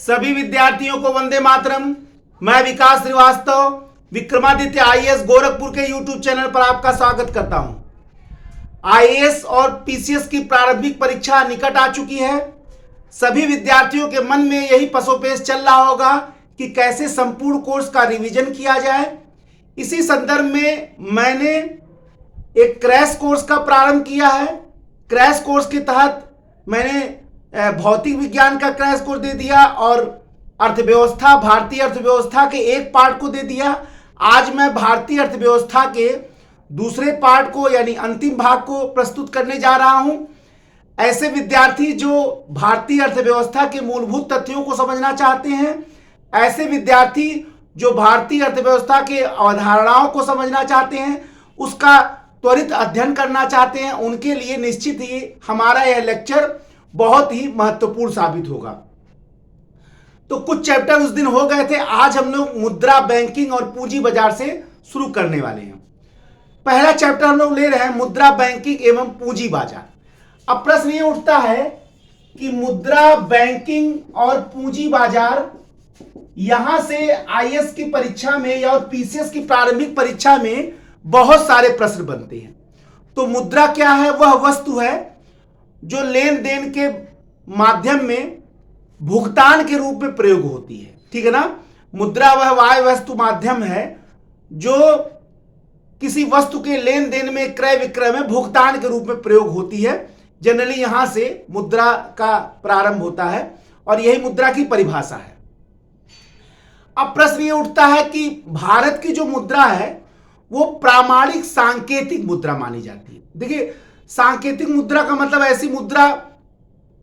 सभी विद्यार्थियों को वंदे मातरम। मैं विकास श्रीवास्तव विक्रमादित्य आईएएस गोरखपुर के यूट्यूब चैनल पर आपका स्वागत करता हूं। आईएएस और पीसीएस की प्रारंभिक परीक्षा निकट आ चुकी है। सभी विद्यार्थियों के मन में यही पसोपेश चल रहा होगा कि कैसे संपूर्ण कोर्स का रिवीजन किया जाए। इसी संदर्भ में मैंने एक क्रैश कोर्स का प्रारंभ किया है। क्रैश कोर्स के तहत मैंने भौतिक विज्ञान का क्रैश कोर्स दे दिया और अर्थव्यवस्था, भारतीय अर्थव्यवस्था के एक पार्ट को दे दिया। आज मैं भारतीय अर्थव्यवस्था के दूसरे पार्ट को यानी अंतिम भाग को प्रस्तुत करने जा रहा हूं। ऐसे विद्यार्थी जो भारतीय अर्थव्यवस्था के मूलभूत तथ्यों को समझना चाहते हैं, ऐसे विद्यार्थी जो भारतीय अर्थव्यवस्था के अवधारणाओं को समझना चाहते हैं, उसका त्वरित अध्ययन करना चाहते हैं, उनके लिए निश्चित ही हमारा यह लेक्चर बहुत ही महत्वपूर्ण साबित होगा। तो कुछ चैप्टर उस दिन हो गए थे, आज हम लोग मुद्रा, बैंकिंग और पूंजी बाजार से शुरू करने वाले हैं। पहला चैप्टर हम लोग ले रहे हैं मुद्रा, बैंकिंग एवं पूंजी बाजार। अब प्रश्न ये उठता है कि मुद्रा, बैंकिंग और पूंजी बाजार, यहां से आईएएस की परीक्षा में या पीसीएस की प्रारंभिक परीक्षा में बहुत सारे प्रश्न बनते हैं। तो मुद्रा क्या है? वह वस्तु है जो लेन देन के माध्यम में भुगतान के रूप में प्रयोग होती है। ठीक है ना। मुद्रा वह वाह्य वस्तु माध्यम है जो किसी वस्तु के लेन देन में, क्रय विक्रय में भुगतान के रूप में प्रयोग होती है। जनरली यहां से मुद्रा का प्रारंभ होता है और यही मुद्रा की परिभाषा है। अब प्रश्न ये उठता है कि भारत की जो मुद्रा है वो प्रामाणिक सांकेतिक मुद्रा मानी जाती है। देखिए, सांकेतिक मुद्रा का मतलब ऐसी मुद्रा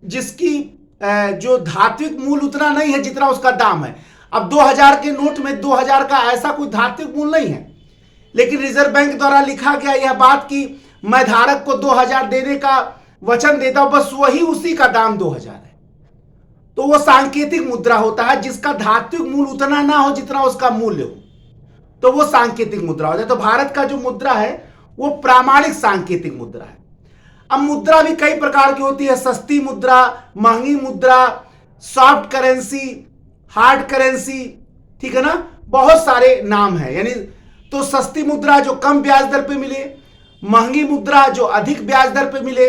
जिसकी जो धात्विक मूल उतना नहीं है जितना उसका दाम है। अब 2000 के नोट में 2000 का ऐसा कोई धात्विक मूल नहीं है, लेकिन रिजर्व बैंक द्वारा लिखा गया यह बात कि मैं धारक को 2000 देने का वचन देता हूं, बस वही उसी का दाम 2000 है। तो वो सांकेतिक मुद्रा होता है जिसका धात्विक मूल उतना ना हो जितना उसका मूल्य हो, तो वो सांकेतिक मुद्रा हो जाए। तो भारत का जो मुद्रा है वो प्रामाणिक सांकेतिक मुद्रा है। अब मुद्रा भी कई प्रकार की होती है, सस्ती मुद्रा, महंगी मुद्रा, सॉफ्ट करेंसी, हार्ड करेंसी। ठीक है ना, बहुत सारे नाम है। यानी तो सस्ती मुद्रा जो कम ब्याज दर पे मिले, महंगी मुद्रा जो अधिक ब्याज दर पे मिले,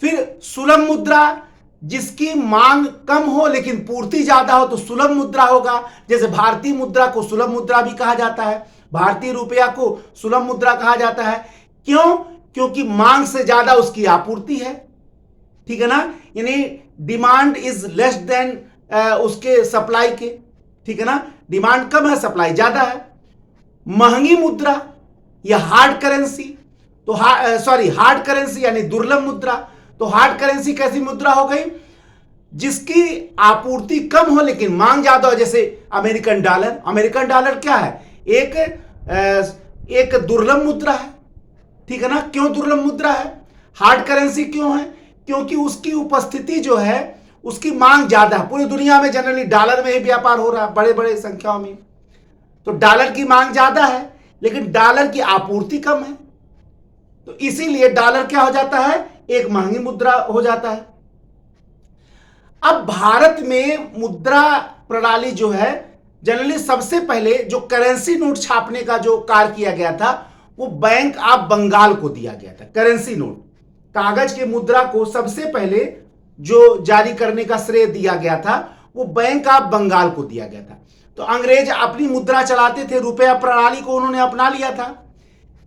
फिर सुलभ मुद्रा जिसकी मांग कम हो लेकिन पूर्ति ज्यादा हो तो सुलभ मुद्रा होगा। जैसे भारतीय मुद्रा को सुलभ मुद्रा भी कहा जाता है, भारतीय रुपया को सुलभ मुद्रा कहा जाता है। क्यों? क्योंकि मांग से ज्यादा उसकी आपूर्ति है। ठीक है ना, यानी डिमांड इज लेस देन उसके सप्लाई के। ठीक है ना, डिमांड कम है, सप्लाई ज्यादा है। महंगी मुद्रा या हार्ड करेंसी, तो हार्ड करेंसी यानी दुर्लभ मुद्रा। तो हार्ड करेंसी कैसी मुद्रा हो गई? जिसकी आपूर्ति कम हो लेकिन मांग ज्यादा हो। जैसे अमेरिकन डॉलर। अमेरिकन डॉलर क्या है? एक दुर्लभ मुद्रा है। ठीक है ना। क्यों दुर्लभ मुद्रा है? हार्ड करेंसी क्यों है? क्योंकि उसकी उपस्थिति जो है उसकी मांग ज्यादा है। पूरी दुनिया में जनरली डॉलर में ही व्यापार हो रहा है, बड़े बड़े संख्याओं में। तो डॉलर की मांग ज्यादा है लेकिन डॉलर की आपूर्ति कम है, तो इसीलिए डॉलर क्या हो जाता है? एक महंगी मुद्रा हो जाता है। अब भारत में मुद्रा प्रणाली जो है, जनरली सबसे पहले जो करेंसी नोट छापने का जो कार्य किया गया था वो बैंक ऑफ बंगाल को दिया गया था। करेंसी नोट, कागज के मुद्रा को सबसे पहले जो जारी करने का श्रेय दिया गया था वो बैंक ऑफ बंगाल को दिया गया था। तो अंग्रेज अपनी मुद्रा चलाते थे, रुपया प्रणाली को उन्होंने अपना लिया था।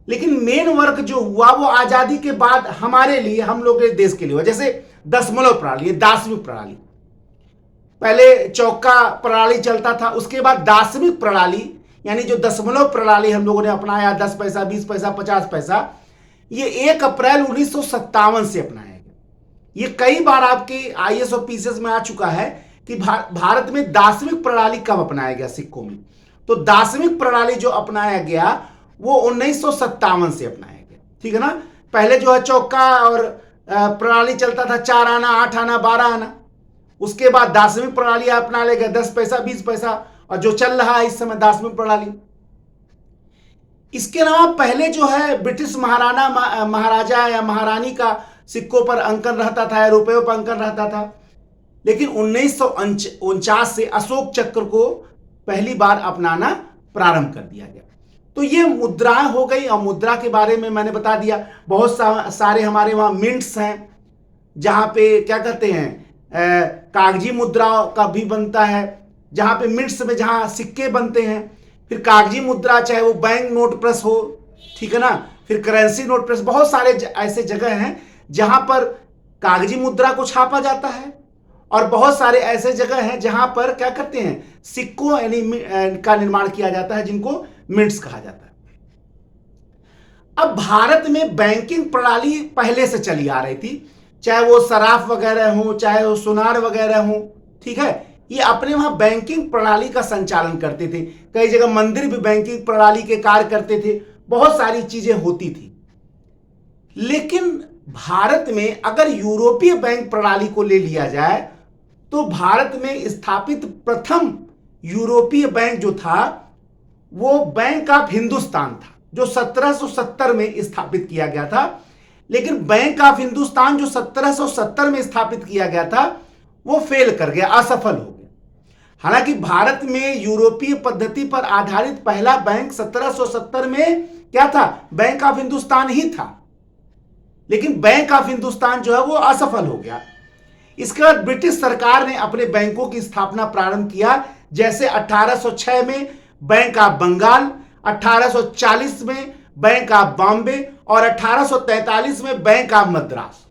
लेकिन मेन वर्क जो हुआ वो आजादी के बाद हमारे लिए, हम लोग के देश के लिए हुआ। जैसे दशमलव प्रणाली, दार्शनिक प्रणाली, पहले चौका प्रणाली चलता था, उसके बाद दार्शनिक प्रणाली यानी जो दशमलव प्रणाली हम लोगों ने अपनाया, 10 पैसा, 20 पैसा, 50 पैसा, ये 1 अप्रैल 1957 से अपनाया गया। ये कई बार आपके आईएएस और पीसीएस में आ चुका है कि भारत में दार्शनिक प्रणाली कब अपनाया गया सिक्कों में। तो दार्शनिक प्रणाली जो अपनाया गया वो 1957 से अपनाया गया। ठीक है ना। पहले जो है चौका और प्रणाली चलता था, 4 आना, 8 आना, 12 आना। उसके बाद दार्शनिक प्रणाली अपना ले गए, 10 पैसा, 20 पैसा, और जो चल रहा है इस समय दार्शनिक प्रणाली। इसके अलावा पहले जो है ब्रिटिश महाराजा या महारानी का सिक्कों पर अंकन रहता था या रुपयों पर अंकन रहता था। लेकिन 1949 से अशोक चक्र को पहली बार अपनाना प्रारंभ कर दिया गया। तो ये मुद्राएं हो गई, और मुद्रा के बारे में मैंने बता दिया। बहुत सारे हमारे वहां मिंट्स हैं, जहां पे क्या कहते हैं कागजी मुद्रा का भी बनता है, जहां पे मिंट्स में जहां सिक्के बनते हैं, फिर कागजी मुद्रा, चाहे वो बैंक नोट प्रेस हो, ठीक है ना, फिर करेंसी नोट प्रेस, बहुत सारे ऐसे जगह हैं जहां पर कागजी मुद्रा को छापा जाता है, और बहुत सारे ऐसे जगह हैं जहां पर क्या करते हैं सिक्कों यानी का निर्माण किया जाता है, जिनको मिंट्स कहा जाता है। अब भारत में बैंकिंग प्रणाली पहले से चली आ रही थी, चाहे वो सराफ वगैरह हो, चाहे वो सुनार वगैरह हो, ठीक है, ये अपने वहां बैंकिंग प्रणाली का संचालन करते थे। कई जगह मंदिर भी बैंकिंग प्रणाली के कार्य करते थे, बहुत सारी चीजें होती थी। लेकिन भारत में अगर यूरोपीय बैंक प्रणाली को ले लिया जाए, तो भारत में स्थापित प्रथम यूरोपीय बैंक जो था वो बैंक ऑफ हिंदुस्तान था, जो 1770 में स्थापित किया गया था। लेकिन बैंक ऑफ हिंदुस्तान जो 1770 में स्थापित किया गया था वो फेल कर गया, असफल हो गया। हालांकि भारत में यूरोपीय पद्धति पर आधारित पहला बैंक 1770 में क्या था, बैंक ऑफ हिंदुस्तान ही था, लेकिन बैंक ऑफ हिंदुस्तान जो है वो असफल हो गया। इसके बाद ब्रिटिश सरकार ने अपने बैंकों की स्थापना प्रारंभ किया, जैसे 1806 में बैंक ऑफ बंगाल, 1840 में बैंक ऑफ बॉम्बे और 1843 में बैंक ऑफ मद्रास।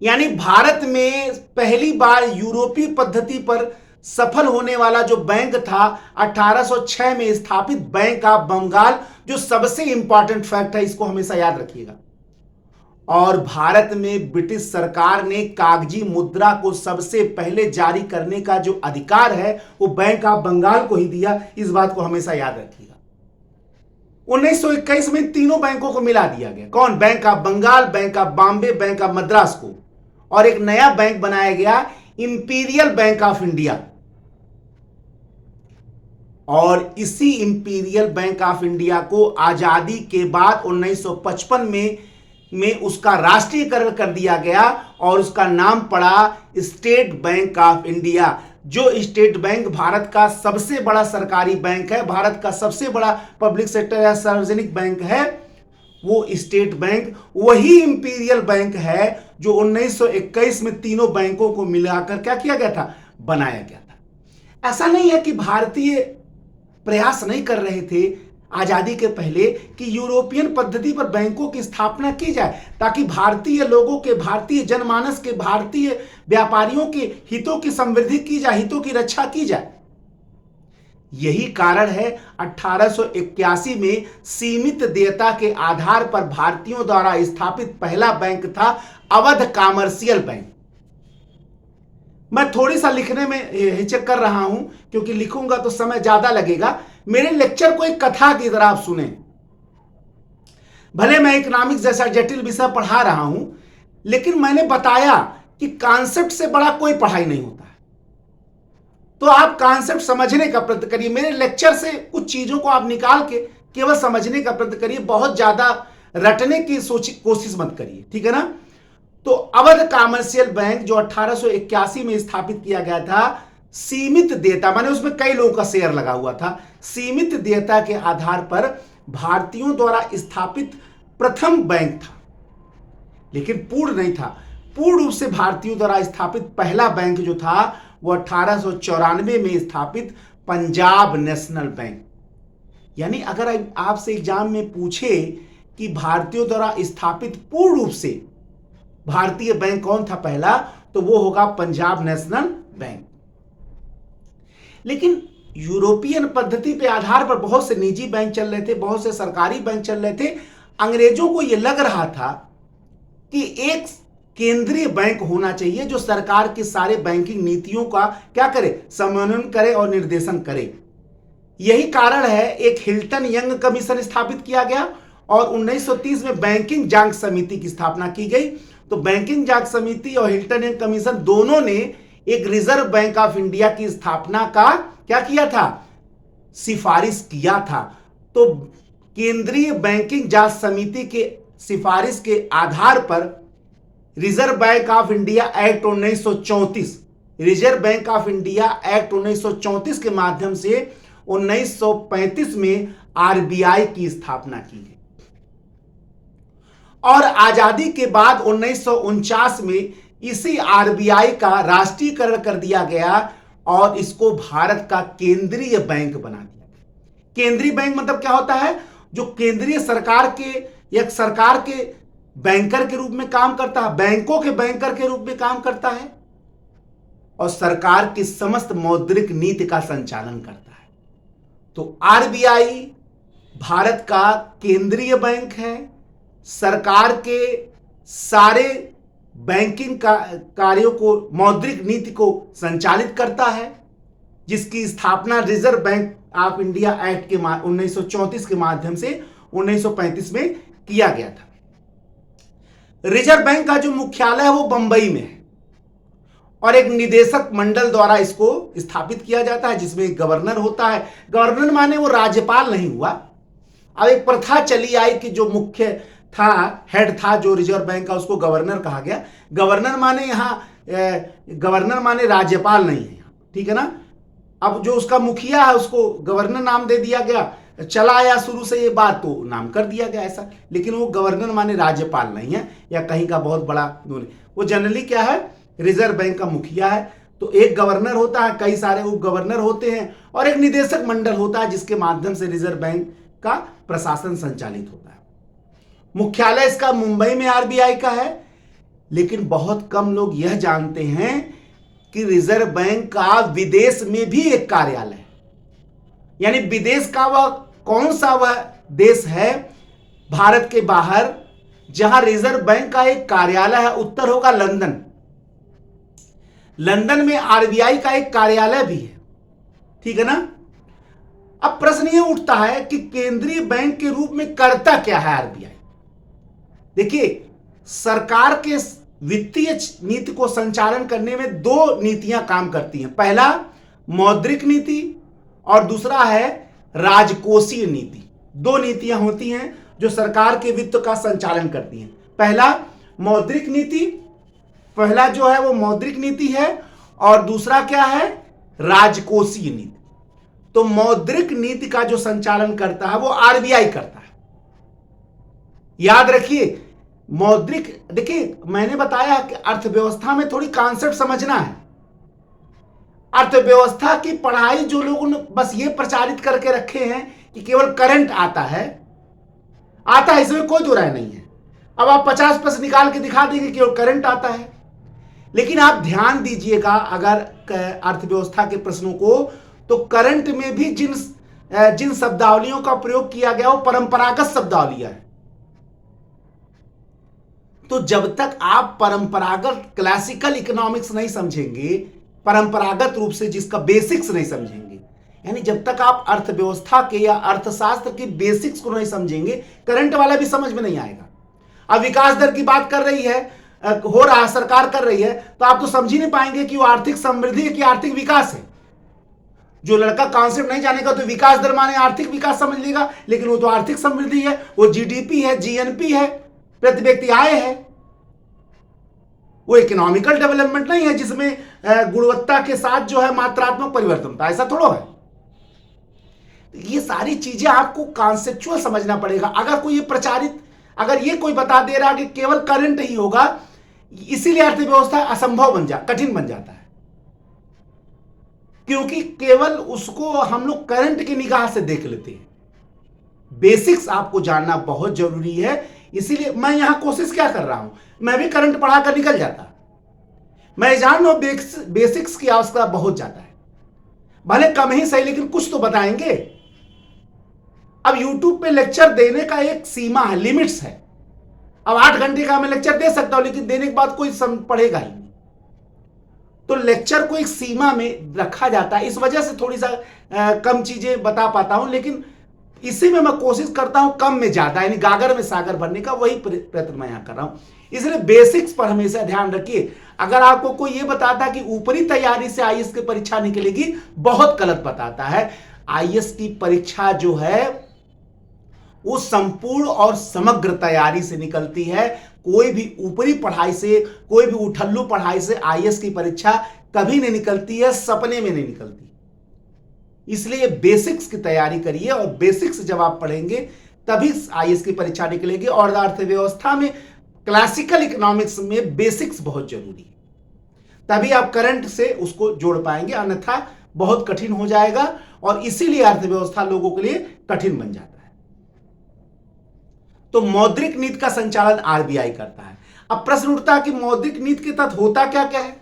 यानी भारत में पहली बार यूरोपीय पद्धति पर सफल होने वाला जो बैंक था 1806 में स्थापित बैंक ऑफ बंगाल, जो सबसे इंपॉर्टेंट फैक्ट है, इसको हमेशा याद रखिएगा। और भारत में ब्रिटिश सरकार ने कागजी मुद्रा को सबसे पहले जारी करने का जो अधिकार है वो बैंक ऑफ बंगाल को ही दिया, इस बात को हमेशा याद रखिएगा। 1921 में तीनों बैंकों को मिला दिया गया, कौन, Bank of Bengal, Bank of Bombay, Bank of Madras को, और एक नया बैंक बनाया गया, इंपीरियल बैंक ऑफ इंडिया। और इसी इंपीरियल बैंक ऑफ इंडिया को आजादी के बाद 1955 में उसका राष्ट्रीयकरण कर दिया गया और उसका नाम पड़ा स्टेट बैंक ऑफ इंडिया। जो स्टेट बैंक भारत का सबसे बड़ा सरकारी बैंक है, भारत का सबसे बड़ा पब्लिक सेक्टर या सार्वजनिक बैंक है, वो स्टेट बैंक वही इंपीरियल बैंक है जो 1921 में तीनों बैंकों को मिलाकर क्या किया गया था, बनाया गया था। ऐसा नहीं है कि भारतीय प्रयास नहीं कर रहे थे आजादी के पहले कि यूरोपियन पद्धति पर बैंकों की स्थापना की जाए, ताकि भारतीय लोगों के, भारतीय जनमानस के, भारतीय व्यापारियों के हितों की समृद्धि की जाए, हितों की रक्षा की जाए। यही कारण है 1881 में सीमित देयता के आधार पर भारतीयों द्वारा स्थापित पहला बैंक था अवध कॉमर्शियल बैंक। मैं थोड़ी सा लिखने में हिचक कर रहा हूं क्योंकि लिखूंगा तो समय ज्यादा लगेगा। मेरे लेक्चर को एक कथा की तरह आप सुने। भले मैं इकोनॉमिक्स जैसा जटिल विषय पढ़ा रहा हूं, लेकिन मैंने बताया कि कॉन्सेप्ट से बड़ा कोई पढ़ाई नहीं होता है। तो आप कॉन्सेप्ट समझने का प्रयत्न करिए, मेरे लेक्चर से कुछ चीजों को आप निकाल के केवल समझने का प्रयत्न करिए, बहुत ज्यादा रटने की कोशिश मत करिए, ठीक है ना। तो अवध कॉमर्शियल बैंक जो 1881 में स्थापित किया गया था, सीमित देयता, माने उसमें कई लोगों का शेयर लगा हुआ था, सीमित देयता के आधार पर भारतीयों द्वारा स्थापित प्रथम बैंक था, लेकिन पूर्ण नहीं था। पूर्ण रूप से भारतीयों द्वारा स्थापित पहला बैंक जो था वो 1894 में स्थापित पंजाब नेशनल बैंक। यानी अगर आपसे एग्जाम में पूछे कि भारतीयों द्वारा स्थापित पूर्ण रूप से भारतीय बैंक कौन था पहला, तो वो होगा पंजाब नेशनल बैंक। लेकिन यूरोपियन पद्धति पे आधार पर बहुत से निजी बैंक चल रहे थे, बहुत से सरकारी बैंक चल रहे थे। अंग्रेजों को यह लग रहा था कि एक केंद्रीय बैंक होना चाहिए जो सरकार की सारे बैंकिंग नीतियों का क्या करे, समन्वय करे और निर्देशन करे। यही कारण है एक हिल्टन यंग कमीशन स्थापित किया गया और 1930 में बैंकिंग जांच समिति की स्थापना की गई। तो बैंकिंग जांच समिति और हिल्टन यंग कमीशन दोनों ने एक रिजर्व बैंक ऑफ इंडिया की स्थापना का क्या किया था, सिफारिश किया था। तो केंद्रीय बैंकिंग जांच समिति के सिफारिश के आधार पर reserve bank of India act 1934, reserve bank of India act 1934 के माध्यम से 1935 में आरबीआई की स्थापना की गई और आजादी के बाद 1949 में इसी आरबीआई का राष्ट्रीयकरण कर दिया गया और इसको भारत का केंद्रीय बैंक बना दिया गया। केंद्रीय बैंक मतलब क्या होता है? जो केंद्रीय सरकार के एक सरकार के बैंकर के रूप में काम करता है, बैंकों के बैंकर के रूप में काम करता है और सरकार की समस्त मौद्रिक नीति का संचालन करता है। तो आरबीआई भारत का केंद्रीय बैंक है, सरकार के सारे बैंकिंग कार्यों को, मौद्रिक नीति को संचालित करता है, जिसकी स्थापना reserve bank of India act के 1934 के माध्यम से 1935 में किया गया था। रिजर्व बैंक का जो मुख्यालय है वो बंबई में है और एक निदेशक मंडल द्वारा इसको स्थापित किया जाता है, जिसमें एक गवर्नर होता है। गवर्नर माने वो राज्यपाल नहीं हुआ। अब एक प्रथा चली आई कि जो मुख्य था, हेड था जो रिजर्व बैंक का, उसको गवर्नर कहा गया। गवर्नर माने गवर्नर माने राज्यपाल नहीं है, ठीक है ना। अब जो उसका मुखिया है उसको गवर्नर नाम दे दिया गया, चला आया शुरू से ये बात, तो नाम कर दिया गया ऐसा। लेकिन वो गवर्नर माने राज्यपाल नहीं है या कहीं का बहुत बड़ा वो जनरली क्या है, रिजर्व बैंक का मुखिया है। तो एक गवर्नर होता है, कई सारे उप गवर्नर होते हैं और एक निदेशक मंडल होता है जिसके माध्यम से रिजर्व बैंक का प्रशासन संचालित होता है। मुख्यालय इसका मुंबई में आरबीआई का है, लेकिन बहुत कम लोग यह जानते हैं कि रिजर्व बैंक का विदेश में भी एक कार्यालय है। यानी विदेश का वह कौन सा वह देश है भारत के बाहर जहां रिजर्व बैंक का एक कार्यालय है? उत्तर होगा लंदन। लंदन में आरबीआई का एक कार्यालय भी है, ठीक है ना। अब प्रश्न यह उठता है कि केंद्रीय बैंक के रूप में करता क्या है आरबीआई? देखिए, सरकार के वित्तीय नीति को संचालन करने में दो नीतियां काम करती हैं। पहला मौद्रिक नीति और दूसरा है राजकोषीय नीति। दो नीतियां होती हैं जो सरकार के वित्त का संचालन करती हैं। पहला मौद्रिक नीति, पहला जो है वो मौद्रिक नीति है और दूसरा क्या है, राजकोषीय नीति। तो मौद्रिक नीति का जो संचालन करता है वो आरबीआई करता है। याद रखिए, मौद्रिक, देखिए मैंने बताया कि अर्थव्यवस्था में थोड़ी कॉन्सेप्ट समझना है। अर्थव्यवस्था की पढ़ाई जो लोगों ने बस ये प्रचारित करके रखे हैं कि केवल करंट आता है, इसमें कोई दो राय नहीं है। अब आप 50% निकाल के दिखा देंगे केवल करंट आता है, लेकिन आप ध्यान दीजिएगा अगर अर्थव्यवस्था के प्रश्नों को, तो करंट में भी जिन शब्दावलियों का प्रयोग किया गया वो परंपरागत शब्दावलियां है। तो जब तक आप परंपरागत क्लासिकल इकोनॉमिक्स नहीं समझेंगे, परंपरागत रूप से जिसका बेसिक्स नहीं समझेंगे, यानी जब तक आप अर्थव्यवस्था के या अर्थशास्त्र की बेसिक्स को नहीं समझेंगे, करंट वाला भी समझ में नहीं आएगा। अब विकास दर की बात कर रही है, हो रहा है, सरकार कर रही है, तो आप तो समझ ही नहीं पाएंगे कि वो आर्थिक समृद्धि है कि आर्थिक विकास है। जो लड़का कॉन्सेप्ट नहीं जानेगा तो विकास दर माने आर्थिक विकास समझ लेगा, लेकिन वो तो आर्थिक समृद्धि है, वो जीडीपी है, जीएनपी है, प्रति व्यक्ति आय है। वो इकोनॉमिकल डेवलपमेंट नहीं है जिसमें गुणवत्ता के साथ जो है मात्रात्मक परिवर्तन होता है, ऐसा थोड़ा है। ये सारी चीजें आपको कॉन्सेप्चुअल समझना पड़ेगा। अगर ये कोई बता दे रहा कि केवल करंट ही होगा, इसीलिए अर्थव्यवस्था असंभव कठिन बन जाता है, क्योंकि केवल उसको हम लोग करंट की निगाह से देख लेते हैं। बेसिक्स आपको जानना बहुत जरूरी है। इसीलिए मैं यहां कोशिश क्या कर रहा हूं, मैं भी करंट पढ़ा कर निकल जाता, मैं जान लो बेसिक्स की आवश्यकता बहुत ज्यादा है। भले कम ही सही, लेकिन कुछ तो बताएंगे। अब YouTube पे लेक्चर देने का एक सीमा है, लिमिट्स है। अब 8 घंटे का मैं लेक्चर दे सकता हूं, लेकिन देने के बाद कोई पढ़ेगा ही नहीं। तो लेक्चर को एक सीमा में रखा जाता है, इस वजह से थोड़ी सा कम चीजें बता पाता हूं, लेकिन इसी में मैं कोशिश करता हूं कम में ज्यादा, यानी गागर में सागर भरने का, वही प्रयत्न मैं यहां कर रहा हूं। इसलिए बेसिक्स पर हमेशा ध्यान रखिए। अगर आपको कोई ये बताता कि ऊपरी तैयारी से आईएएस की परीक्षा निकलेगी, बहुत गलत बताता है। आईएएस की परीक्षा जो है वो संपूर्ण और समग्र तैयारी से निकलती है। कोई भी ऊपरी पढ़ाई से, कोई भी उठल्लू पढ़ाई से आईएएस की परीक्षा कभी नहीं निकलती है, सपने में नहीं निकलती। इसलिए बेसिक्स की तैयारी करिए, और बेसिक्स जब आप पढ़ेंगे तभी आईएएस की परीक्षा निकलेगी। और अर्थव्यवस्था में, क्लासिकल इकोनॉमिक्स में बेसिक्स बहुत जरूरी है, तभी आप करंट से उसको जोड़ पाएंगे, अन्यथा बहुत कठिन हो जाएगा। और इसीलिए अर्थव्यवस्था लोगों के लिए कठिन बन जाता है। तो मौद्रिक नीति का संचालन आरबीआई करता है। अब प्रश्न उठता है कि मौद्रिक नीति के तहत होता क्या क्या है,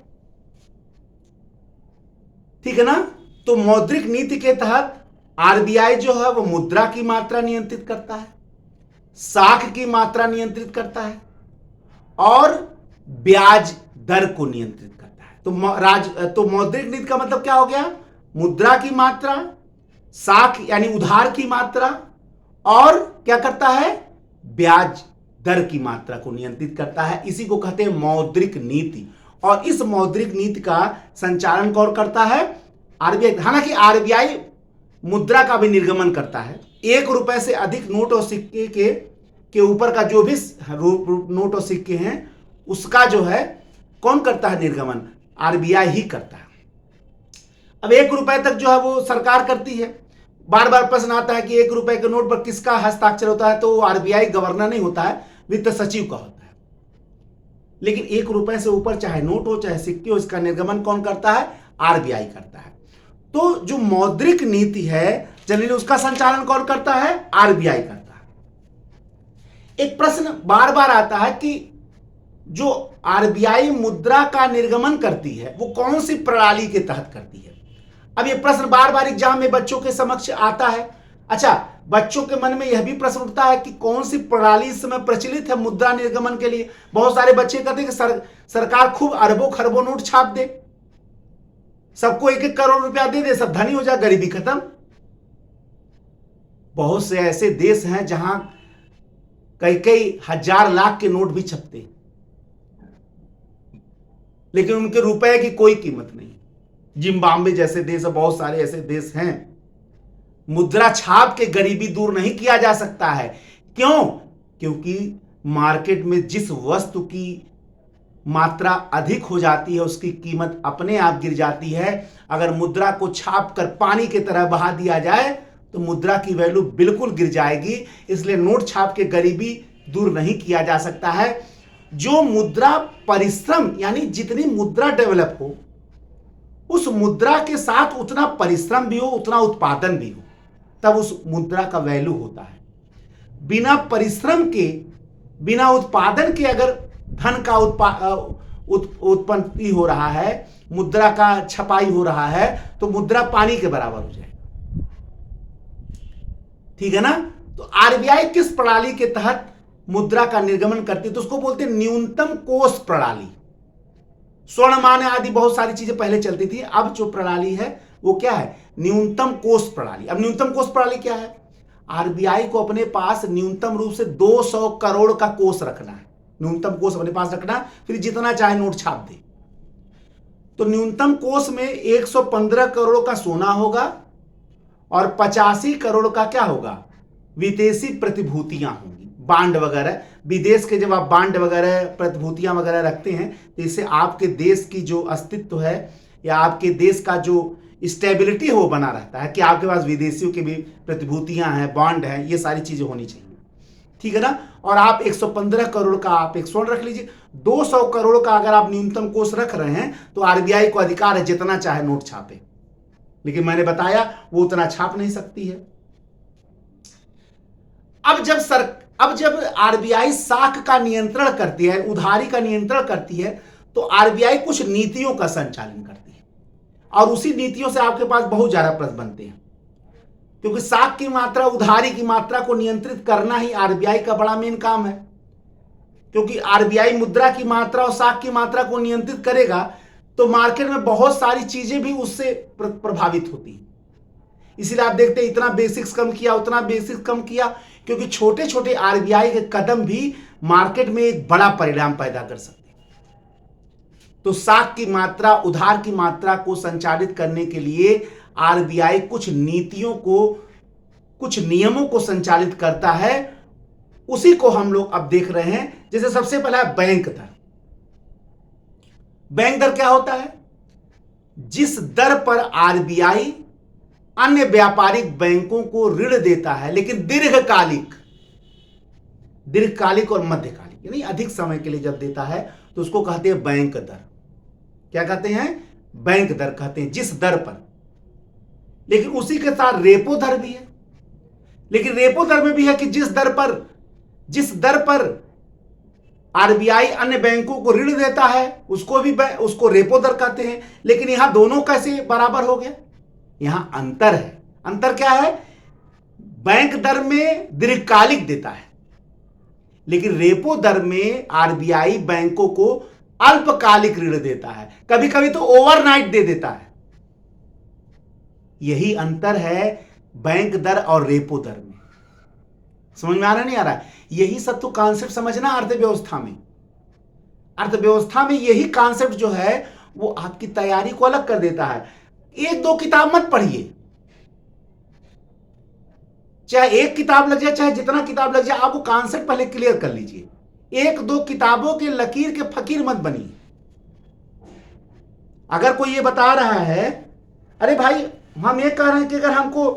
ठीक है ना। तो मौद्रिक नीति के तहत आरबीआई जो है वो मुद्रा की मात्रा नियंत्रित करता है, साख की मात्रा नियंत्रित करता है, और ब्याज दर को नियंत्रित करता है। तो मौद्रिक नीति का मतलब क्या हो गया, मुद्रा की मात्रा, साख यानी उधार की मात्रा, और क्या करता है, ब्याज दर की मात्रा को नियंत्रित करता है। इसी को कहते हैं मौद्रिक नीति। और इस मौद्रिक नीति का संचालन कौन करता है, आरबीआई। हालांकि आरबीआई मुद्रा का भी निर्गमन करता है। 1 रुपए से अधिक नोट और सिक्के के ऊपर का जो भी नोट और सिक्के हैं उसका जो है कौन करता है निर्गमन, आरबीआई ही करता है। अब 1 रुपए तक जो है वो सरकार करती है। बार बार प्रश्न आता है कि 1 रुपए के नोट पर किसका हस्ताक्षर होता है, तो आरबीआई गवर्नर नहीं होता है, वित्त सचिव का होता है। लेकिन 1 रुपए से ऊपर चाहे नोट हो चाहे सिक्के हो, इसका निर्गमन कौन करता है, आरबीआई करता है। तो जो मौद्रिक नीति है जनरली उसका संचालन कौन करता है, आरबीआई करता है। एक प्रश्न बार बार आता है कि जो आरबीआई मुद्रा का निर्गमन करती है वो कौन सी प्रणाली के तहत करती है। अब ये प्रश्न बार बार एग्जाम में बच्चों के समक्ष आता है। अच्छा, बच्चों के मन में यह भी प्रश्न उठता है कि कौन सी प्रणाली इस समय प्रचलित है मुद्रा निर्गमन के लिए। बहुत सारे बच्चे कहते हैं कि सरकार खूब अरबों खरबों नोट छाप दे, सबको 1-1 करोड़ रुपया दे दे, सब धनी हो जाए, गरीबी खत्म। बहुत से ऐसे देश हैं जहां कई हजार लाख के नोट भी छपते, लेकिन उनके रुपए की कोई कीमत नहीं। जिम्बाब्वे जैसे देश, बहुत सारे ऐसे देश हैं। मुद्रा छाप के गरीबी दूर नहीं किया जा सकता है। क्यों? क्योंकि मार्केट में जिस वस्तु की मात्रा अधिक हो जाती है उसकी कीमत अपने आप गिर जाती है। अगर मुद्रा को छाप कर पानी की तरह बहा दिया जाए तो मुद्रा की वैल्यू बिल्कुल गिर जाएगी। इसलिए नोट छाप के गरीबी दूर नहीं किया जा सकता है। जो मुद्रा परिश्रम, यानी जितनी मुद्रा डेवलप हो उस मुद्रा के साथ उतना परिश्रम भी हो, उतना उत्पादन भी हो, तब उस मुद्रा का वैल्यू होता है। बिना परिश्रम के, बिना उत्पादन के अगर धन का उत्पत्ति हो रहा है, मुद्रा का छपाई हो रहा है, तो मुद्रा पानी के बराबर हो जाएगा। ठीक है ना। तो आरबीआई किस प्रणाली के तहत मुद्रा का निर्गमन करती है, तो उसको बोलते हैं न्यूनतम कोष प्रणाली। स्वर्णमान आदि बहुत सारी चीजें पहले चलती थी। अब जो प्रणाली है वो क्या है, न्यूनतम कोष प्रणाली। अब न्यूनतम कोष प्रणाली क्या है, आरबीआई को अपने पास न्यूनतम रूप से 200 करोड़ का कोष रखना है। न्यूनतम कोष अपने पास रखना, फिर जितना चाहे नोट छाप दे। तो न्यूनतम कोष में 115 करोड़ का सोना होगा और 85 करोड़ का क्या होगा, विदेशी प्रतिभूतियां होंगी, बांड वगैरह। विदेश के जब आप बांड वगैरह, प्रतिभूतियां वगैरह रखते हैं तो इससे आपके देश की जो अस्तित्व है या आपके देश का जो स्टेबिलिटी है वो बना रहता है कि आपके पास विदेशियों की भी प्रतिभूतियां हैं, बॉन्ड हैं, ये सारी चीजें होनी चाहिए। ठीक है ना। और आप 115 करोड़ का आप एक स्वर्ण रख लीजिए। 200 करोड़ का अगर आप न्यूनतम कोष रख रहे हैं तो आरबीआई को अधिकार है जितना चाहे नोट छापे, लेकिन मैंने बताया वो उतना छाप नहीं सकती है। अब जब आरबीआई साख का नियंत्रण करती है, उधारी का नियंत्रण करती है, तो आरबीआई कुछ नीतियों का संचालन करती है और उसी नीतियों से आपके पास बहुत ज्यादा प्रश्न बनते हैं, क्योंकि साख की मात्रा, उधारी की मात्रा को नियंत्रित करना ही आरबीआई का बड़ा मेन काम है। क्योंकि आरबीआई मुद्रा की मात्रा और साख की मात्रा को नियंत्रित करेगा तो मार्केट में बहुत सारी चीजें भी उससे प्रभावित होती हैं। इसीलिए आप देखते हैं इतना बेसिक्स कम किया, उतना बेसिक्स कम किया, क्योंकि छोटे छोटे आरबीआई के कदम भी मार्केट में एक बड़ा परिणाम पैदा कर सकते हैं। तो साख की मात्रा, उधार की मात्रा को संचालित करने के लिए आरबीआई कुछ नीतियों को कुछ नियमों को संचालित करता है, उसी को हम लोग अब देख रहे हैं। जैसे सबसे पहला है बैंक दर। बैंक दर क्या होता है? जिस दर पर आरबीआई अन्य व्यापारिक बैंकों को ऋण देता है, लेकिन दीर्घकालिक और मध्यकालिक यानी अधिक समय के लिए जब देता है तो उसको कहते हैं बैंक दर। क्या कहते हैं? बैंक दर कहते हैं जिस दर पर। लेकिन उसी के साथ रेपो दर भी है। लेकिन रेपो दर में भी है कि जिस दर पर आरबीआई अन्य बैंकों को ऋण देता है उसको रेपो दर कहते हैं। लेकिन यहां दोनों कैसे बराबर हो गए? यहां अंतर है। अंतर क्या है? बैंक दर में दीर्घकालिक देता है, लेकिन रेपो दर में आरबीआई बैंकों को अल्पकालिक ऋण देता है, कभी कभी तो ओवरनाइट दे देता है। यही अंतर है बैंक दर और रेपो दर में। समझ में आ रहा नहीं आ रहा? यही सब तो कॉन्सेप्ट समझना अर्थव्यवस्था में। अर्थव्यवस्था में यही कॉन्सेप्ट जो है वो आपकी तैयारी को अलग कर देता है। एक दो किताब मत पढ़िए, चाहे एक किताब लग जाए चाहे जितना किताब लग जाए, आपको कॉन्सेप्ट पहले क्लियर कर लीजिए। एक दो किताबों के लकीर के फकीर मत बनिए। अगर कोई ये बता रहा है अरे भाई हम ये कह रहे हैं कि अगर हमको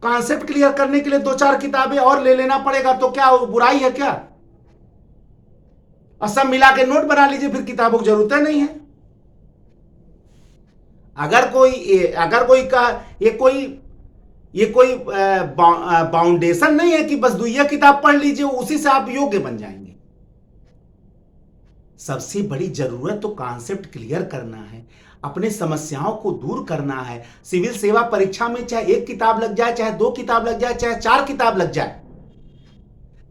कॉन्सेप्ट क्लियर करने के लिए दो चार किताबें और ले लेना पड़ेगा तो क्या बुराई है क्या? और सब मिला के नोट बना लीजिए, फिर किताबों की जरूरत नहीं है। अगर ये कोई बाउंडेशन नहीं है कि बस दुइया किताब पढ़ लीजिए उसी से आप योग्य बन जाएंगे। सबसे बड़ी जरूरत तो कॉन्सेप्ट क्लियर करना है, अपने समस्याओं को दूर करना है। सिविल सेवा परीक्षा में चाहे एक किताब लग जाए, चाहे दो किताब लग जाए, चाहे चार किताब लग जाए,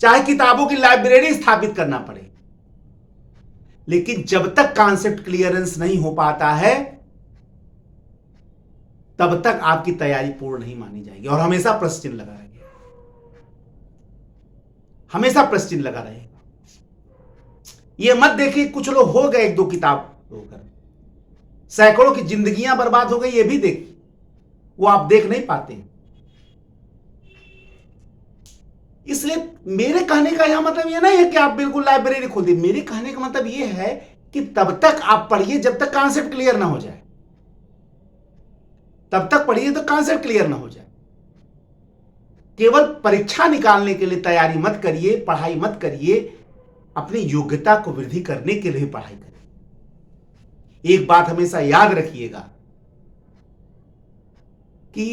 चाहे किताबों की लाइब्रेरी स्थापित करना पड़े, लेकिन जब तक कॉन्सेप्ट क्लियरेंस नहीं हो पाता है तब तक आपकी तैयारी पूर्ण नहीं मानी जाएगी और हमेशा प्रश्न चिन्ह लगा रहेगा। हमेशा प्रश्न चिन्ह लगा रहेगा। ये मत देखिए कुछ लोग हो गए एक दो किताब होकर, सैकड़ों की जिंदगियां बर्बाद हो गई, ये भी देखिए, वो आप देख नहीं पाते। इसलिए मेरे कहने का यह मतलब यह नहीं है कि आप बिल्कुल लाइब्रेरी खोल दी। मेरे कहने का मतलब यह है कि तब तक आप पढ़िए जब तक कॉन्सेप्ट क्लियर ना हो जाए। तब तक पढ़िए तो कॉन्सेप्ट क्लियर ना हो जाए। केवल परीक्षा निकालने के लिए तैयारी मत करिए, पढ़ाई मत करिए, अपनी योग्यता को वृद्धि करने के लिए पढ़ाई करिए। एक बात हमेशा याद रखिएगा कि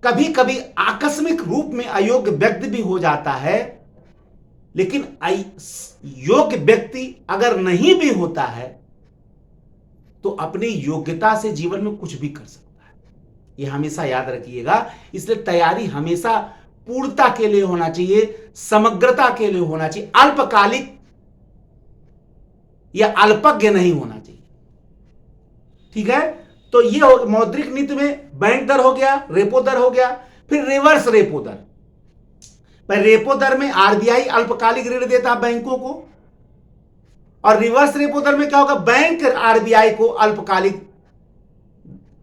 कभी कभी आकस्मिक रूप में अयोग्य व्यक्ति भी हो जाता है, लेकिन योग्य व्यक्ति अगर नहीं भी होता है तो अपनी योग्यता से जीवन में कुछ भी कर सकता है। यह हमेशा याद रखिएगा। इसलिए तैयारी हमेशा पूर्णता के लिए होना चाहिए, समग्रता के लिए होना चाहिए, अल्पकालिक या अल्पज्ञ नहीं होना चाहिए। ठीक है? तो ये मौद्रिक नीति में बैंक दर हो गया, रेपो दर हो गया, फिर रिवर्स रेपो दर। पर रेपो दर में आरबीआई अल्पकालिक ऋण देता बैंकों को, और रिवर्स रेपो दर में क्या होगा? बैंक आरबीआई को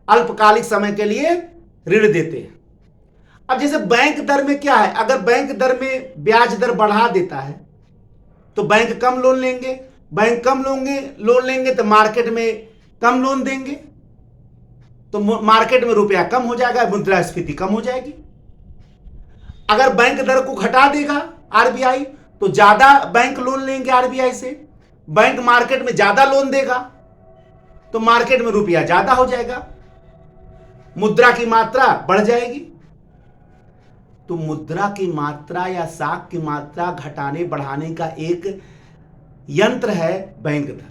अल्पकालिक समय के लिए ऋण देते हैं। अब जैसे बैंक दर में क्या है, अगर बैंक दर में ब्याज दर बढ़ा देता है तो बैंक कम लोन लेंगे, बैंक कम लोन लेंगे तो मार्केट में कम लोन देंगे, तो मार्केट में रुपया कम हो जाएगा, मुद्रास्फीति कम हो जाएगी। अगर बैंक दर को घटा देगा आरबीआई तो ज्यादा बैंक लोन लेंगे आरबीआई से, बैंक मार्केट में ज्यादा लोन देगा तो मार्केट में रुपया ज्यादा हो जाएगा, मुद्रा की मात्रा बढ़ जाएगी। तो मुद्रा की मात्रा या साख की मात्रा घटाने बढ़ाने का एक यंत्र है बैंक दर।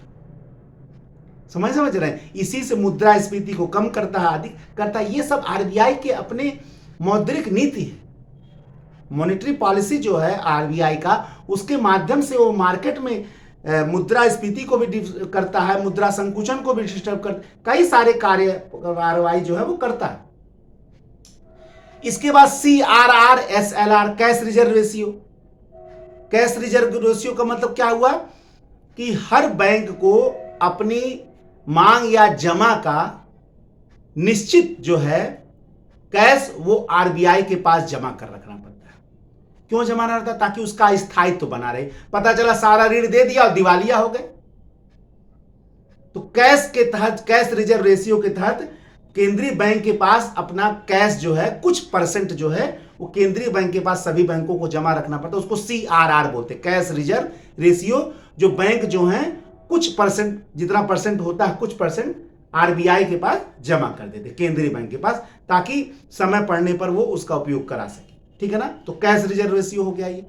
समझ रहे हैं? इसी से मुद्रास्फीति को कम करता है, आदि करता है। ये सब आरबीआई के अपने मौद्रिक नीति है, मॉनेटरी पॉलिसी जो है आरबीआई का, उसके माध्यम से वो मार्केट में मुद्रास्फीति को भी करता है, मुद्रा संकुचन को भी डिस्टर्ब करता, कई सारे कार्रवाई जो है वो करता है। इसके बाद CRR SLR, cash reserve ratio. Cash reserve ratio का मतलब क्या हुआ कि हर बैंक को अपनी मांग या जमा का निश्चित जो है कैश वो आरबीआई के पास जमा कर रखना पड़ता है। क्यों जमा रहता है? ताकि उसका स्थायित्व बना रहे। पता चला सारा ऋण दे दिया और दिवालिया हो गए। तो कैश के तहत, कैश रिजर्व रेशियो के तहत केंद्रीय बैंक के पास अपना कैश जो है कुछ परसेंट जो है वो केंद्रीय बैंक के पास सभी बैंकों को जमा रखना पड़ता है। उसको CRR बोलते हैं, कैश रिजर्व रेशियो। जो बैंक जो है कुछ परसेंट, जितना परसेंट होता है कुछ परसेंट आरबीआई के पास जमा कर देते, केंद्रीय बैंक के पास, ताकि समय पड़ने पर वो उसका उपयोग करा सके। ठीक है ना? तो कैश रिजर्व रेशियो हो गया ये।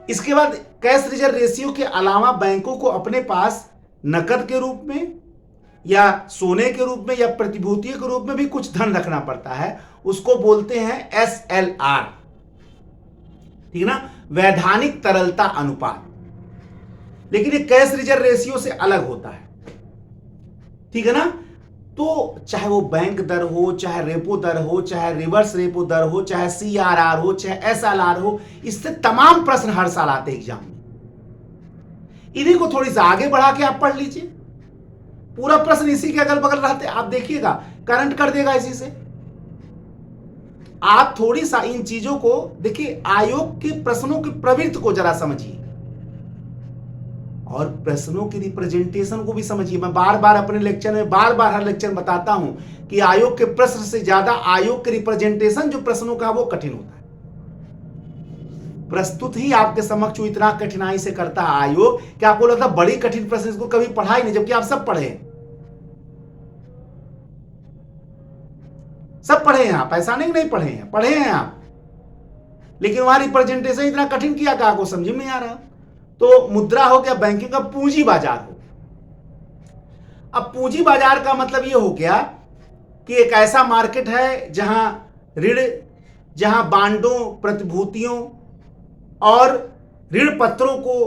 इसके बाद कैश रिजर्व रेशियो के अलावा बैंकों को अपने पास नकद के रूप में या सोने के रूप में या प्रतिभूतियों के रूप में भी कुछ धन रखना पड़ता है। उसको बोलते हैं SLR। ठीक है ना? वैधानिक तरलता अनुपात। लेकिन ये कैश रिजर्व रेशियो से अलग होता है। ठीक है ना? तो चाहे वो बैंक दर हो, चाहे रेपो दर हो, चाहे रिवर्स रेपो दर हो, चाहे CRR हो, चाहे SLR हो, इससे तमाम प्रश्न हर साल आते हैं एग्जाम में। इन्हीं को थोड़ी सा आगे बढ़ा के आप पढ़ लीजिए। पूरा प्रश्न इसी के अगल बगल रहते, आप देखिएगा करंट कर देगा इसी से। आप थोड़ी सा इन चीजों को देखिए, आयोग के प्रश्नों की प्रवृत्ति को जरा समझिए और प्रश्नों की रिप्रेजेंटेशन को भी समझिए। मैं बार बार अपने लेक्चर में हर लेक्चर बताता हूं कि आयोग के प्रश्न से ज्यादा आयोग के रिप्रेजेंटेशन जो प्रश्नों का वो कठिन होता है। प्रस्तुत ही आपके समक्ष इतना कठिनाई से करता है आयोग कि आपको लगता है बड़ी कठिन प्रश्न, इसको कभी पढ़ा ही नहीं, जबकि आप सब पढ़े हैं। सब पढ़े हैं आप, ऐसा नहीं पढ़े हैं, पढ़े हैं आप, लेकिन वहां रिप्रेजेंटेशन इतना कठिन किया कि आपको समझ में नहीं आ रहा। तो मुद्रा हो गया, बैंकिंग का पूंजी बाजार हो। अब पूंजी बाजार का मतलब यह हो गया कि एक ऐसा मार्केट है जहां ऋण, जहां बांडों, प्रतिभूतियों और ऋण पत्रों को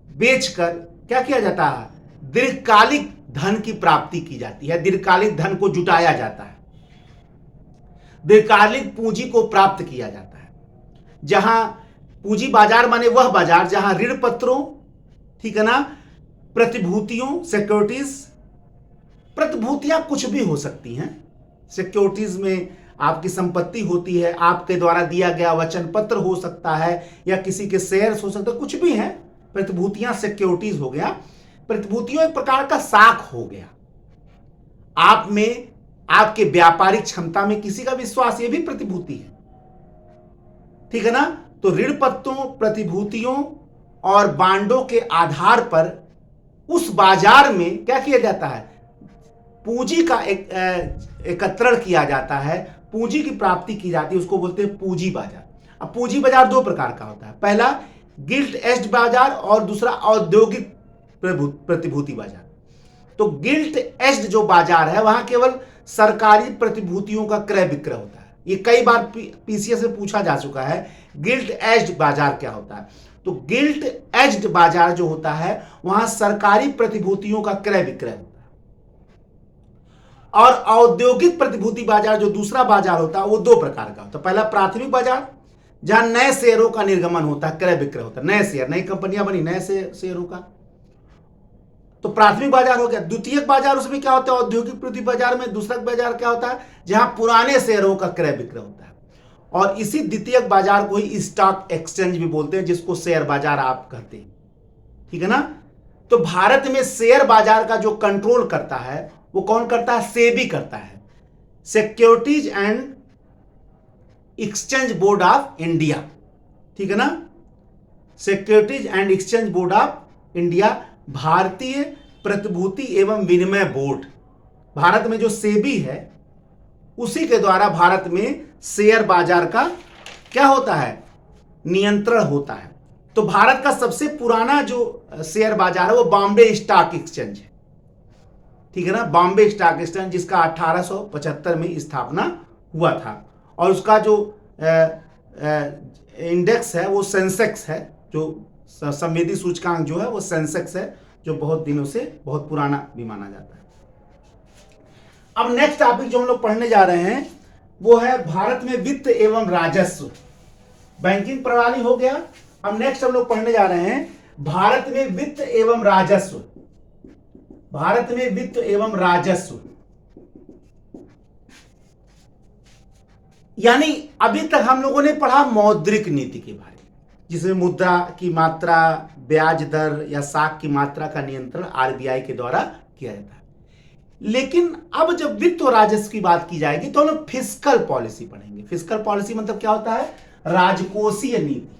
बेचकर क्या किया जाता है? दीर्घकालिक धन की प्राप्ति की जाती है, दीर्घकालिक धन को जुटाया जाता है, दीर्घकालिक पूंजी को प्राप्त किया जाता है। जहां पूंजी बाजार माने वह बाजार जहां ऋण पत्रों, ठीक है ना, प्रतिभूतियों, सिक्योरिटीज, प्रतिभूतियां कुछ भी हो सकती हैं। सिक्योरिटीज में आपकी संपत्ति होती है, आपके द्वारा दिया गया वचन पत्र हो सकता है या किसी के शेयर्स हो सकते हैं, कुछ भी है। प्रतिभूतियां सिक्योरिटीज हो गया। प्रतिभूतियों एक प्रकार का साख हो गया। आप में, आपके व्यापारिक क्षमता में किसी का विश्वास, ये भी प्रतिभूति है। ठीक है ना? तो ऋण पत्रों, प्रतिभूतियों और बांडों के आधार पर उस बाजार में क्या किया जाता है? पूंजी का एकत्रण किया जाता है, पूंजी की प्राप्ति की जाती है, उसको बोलते हैं पूंजी बाजार। अब पूंजी बाजार दो प्रकार का होता है, पहला गिल्ट एज्ड बाजार और दूसरा औद्योगिक प्रतिभूति बाजार। तो गिल्ट एज्ड जो बाजार है वहां केवल सरकारी प्रतिभूतियों का क्रय विक्रय होता है। ये कई बार पीसीएस से पूछा जा चुका है, गिल्ट एज्ड बाजार क्या होता है। तो गिल्ट एज्ड बाजार जो होता है वहां सरकारी प्रतिभूतियों का क्रय विक्रय होता है। और औद्योगिक प्रतिभूति बाजार जो दूसरा बाजार होता है वो दो प्रकार का होता है। पहला प्राथमिक बाजार, जहां नए शेयरों का निर्गमन होता है, क्रय विक्रय होता है, नए शेयर, नई कंपनियां बनी, नए शेयरों का, तो प्राथमिक बाजार हो गया। द्वितीयक बाजार, उसमें क्या होता है? औद्योगिक प्रतिभूति बाजार में दूसरा बाजार क्या होता है? जहां पुराने शेयरों का क्रय विक्रय होता है। और इसी द्वितीयक बाजार को ही स्टॉक एक्सचेंज भी बोलते हैं, जिसको शेयर बाजार आप कहते हैं। ठीक है ना? तो भारत में शेयर बाजार का जो कंट्रोल करता है वो कौन करता है? सेबी करता है, securities and exchange board of India. ठीक है ना? Securities and exchange board of India, भारतीय प्रतिभूति एवं विनिमय बोर्ड। भारत में जो सेबी है उसी के द्वारा भारत में शेयर बाजार का क्या होता है? नियंत्रण होता है। तो भारत का सबसे पुराना जो शेयर बाजार है वो बॉम्बे स्टॉक एक्सचेंज है। ठीक है ना? बॉम्बे स्टॉक एक्सचेंज, जिसका 1875 में स्थापना हुआ था। और उसका जो इंडेक्स है वो सेंसेक्स है, जो संवेदी सूचकांक जो है वो सेंसेक्स है, जो बहुत दिनों से बहुत पुराना भी माना जाता है। अब नेक्स्ट टॉपिक जो हम लोग पढ़ने जा रहे हैं वो है भारत में वित्त एवं राजस्व। बैंकिंग प्रणाली हो गया। अब नेक्स्ट हम लोग पढ़ने जा रहे हैं भारत में वित्त एवं राजस्व। भारत में वित्त एवं राजस्व। यानी अभी तक हम लोगों ने पढ़ा मौद्रिक नीति के बारे में, जिसमें मुद्रा की मात्रा, ब्याज दर या साख की मात्रा का नियंत्रण आरबीआई के द्वारा किया जाता है। लेकिन अब जब वित्त और राजस्व की बात की जाएगी तो हम लोग फिस्कल पॉलिसी पढ़ेंगे। फिस्कल पॉलिसी मतलब क्या होता है? राजकोषीय नीति।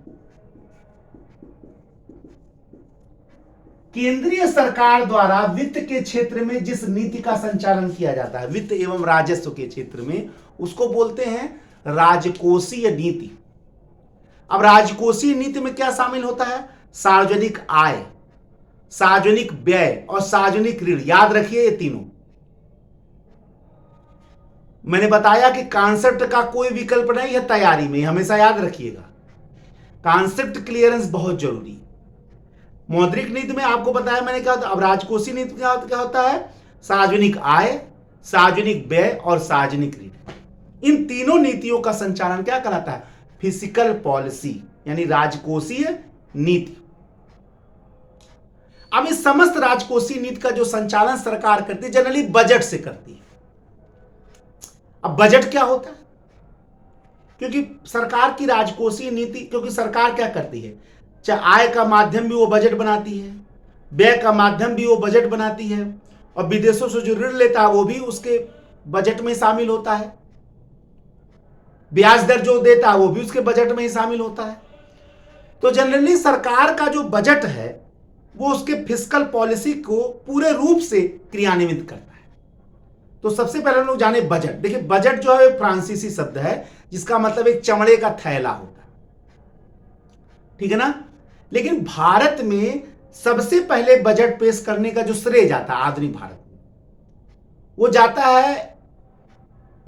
केंद्रीय सरकार द्वारा वित्त के क्षेत्र में जिस नीति का संचालन किया जाता है, वित्त एवं राजस्व के क्षेत्र में, उसको बोलते हैं राजकोषीय नीति। अब राजकोषीय नीति में क्या शामिल होता है? सार्वजनिक आय, सार्वजनिक व्यय और सार्वजनिक ऋण। याद रखिए ये तीनों। मैंने बताया कि कॉन्सेप्ट का कोई विकल्प नहीं है तैयारी में, हमेशा याद रखिएगा। कॉन्सेप्ट क्लियरेंस बहुत जरूरी है। मौद्रिक नीति में आपको बताया मैंने क्या होता है। अब राजकोषीय नीति क्या होता है? सार्वजनिक आय, सार्वजनिक व्यय और सार्वजनिक ऋण। इन तीनों नीतियों का संचालन क्या कहलाता है? फिस्कल पॉलिसी, यानी राजकोषीय नीति। अब इस समस्त राजकोषीय नीति का जो संचालन सरकार करती है, जनरली बजट से करती है। अब बजट क्या होता है? क्योंकि सरकार की राजकोषीय नीति, क्योंकि सरकार क्या करती है, चाहे आय का माध्यम भी वो बजट बनाती है, व्यय का माध्यम भी वो बजट बनाती है, और विदेशों से जो ऋण लेता है वो भी उसके बजट में शामिल होता है, ब्याज दर जो देता है वो भी उसके बजट में ही शामिल होता है। तो जनरली सरकार का जो बजट है वो उसके फिस्कल पॉलिसी को पूरे रूप से क्रियान्वित करता है। तो सबसे पहले हम लोग जाने बजट। देखिए, बजट जो है फ्रांसीसी शब्द है जिसका मतलब एक चमड़े का थैला होता है, ठीक है ना। लेकिन भारत में सबसे पहले बजट पेश करने का जो श्रेय जाता है आधुनिक भारत में, वो जाता है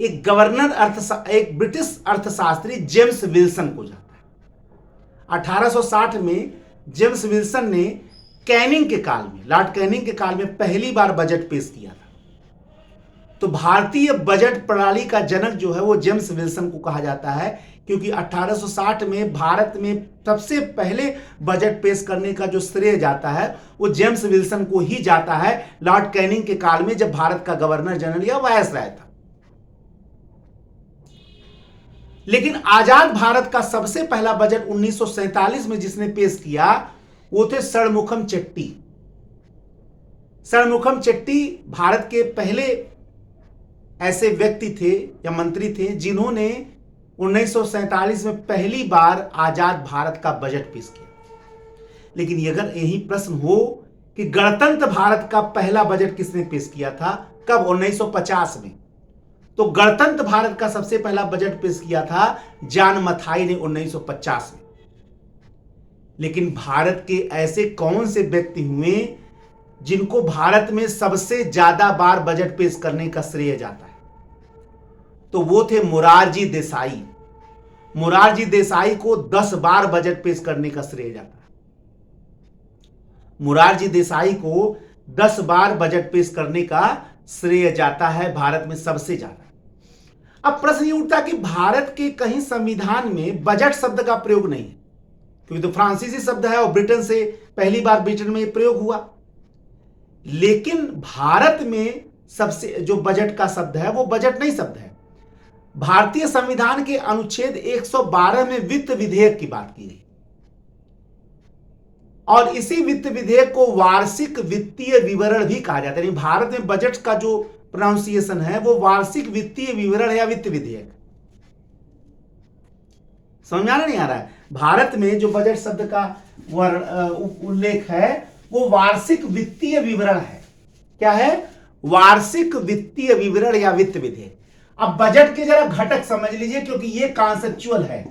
एक एक ब्रिटिश अर्थशास्त्री जेम्स विल्सन को जाता है। 1860 में जेम्स विल्सन ने कैनिंग के काल में, लॉर्ड कैनिंग के काल में पहली बार बजट पेश किया था। तो भारतीय बजट प्रणाली का जनक जो है वो जेम्स विल्सन को कहा जाता है, क्योंकि 1860 में भारत में सबसे पहले बजट पेश करने का जो श्रेय जाता है वो जेम्स विल्सन को ही जाता है, लॉर्ड कैनिंग के काल में, जब भारत का गवर्नर जनरल या वायसराय था। लेकिन आजाद भारत का सबसे पहला बजट 1947 में जिसने पेश किया वो थे षणमुखम चेट्टी। षणमुखम चेट्टी भारत के पहले ऐसे व्यक्ति थे या मंत्री थे जिन्होंने 1947 में पहली बार आजाद भारत का बजट पेश किया। लेकिन अगर यही प्रश्न हो कि गणतंत्र भारत का पहला बजट किसने पेश किया था, कब? 1950 में। तो गणतंत्र भारत का सबसे पहला बजट पेश किया था जॉन मथाई ने 1950 में। लेकिन भारत के ऐसे कौन से व्यक्ति हुए जिनको भारत में सबसे ज्यादा बार बजट पेश करने का श्रेय जाता है? तो वो थे मोरारजी देसाई। मोरारजी देसाई को 10 बार बजट पेश करने का श्रेय जाता है। मोरारजी देसाई को 10 बार बजट पेश करने का श्रेय जाता है भारत में सबसे ज्यादा। अब प्रश्न ये उठता कि भारत के कहीं संविधान में बजट शब्द का प्रयोग नहीं है, क्योंकि तो फ्रांसीसी शब्द है और ब्रिटेन से पहली बार ब्रिटेन में प्रयोग हुआ। लेकिन भारत में सबसे जो बजट का शब्द है वो बजट नहीं शब्द है। भारतीय संविधान के अनुच्छेद 112 में वित्त विधेयक की बात की गई, और इसी वित्त विधेयक को वार्षिक वित्तीय विवरण भी कहा जाता है। भारत में बजट का जो प्रोनाउंसिएशन है वो वार्षिक वित्तीय विवरण या वित्त विधेयक। समझ में नहीं आ रहा है? भारत में जो बजट शब्द का उल्लेख है वो वार्षिक वित्तीय विवरण है। क्या है? वार्षिक वित्तीय विवरण या वित्त विधेयक। अब बजट के जरा घटक समझ लीजिए, क्योंकि ये कॉन्सेप्चुअल है,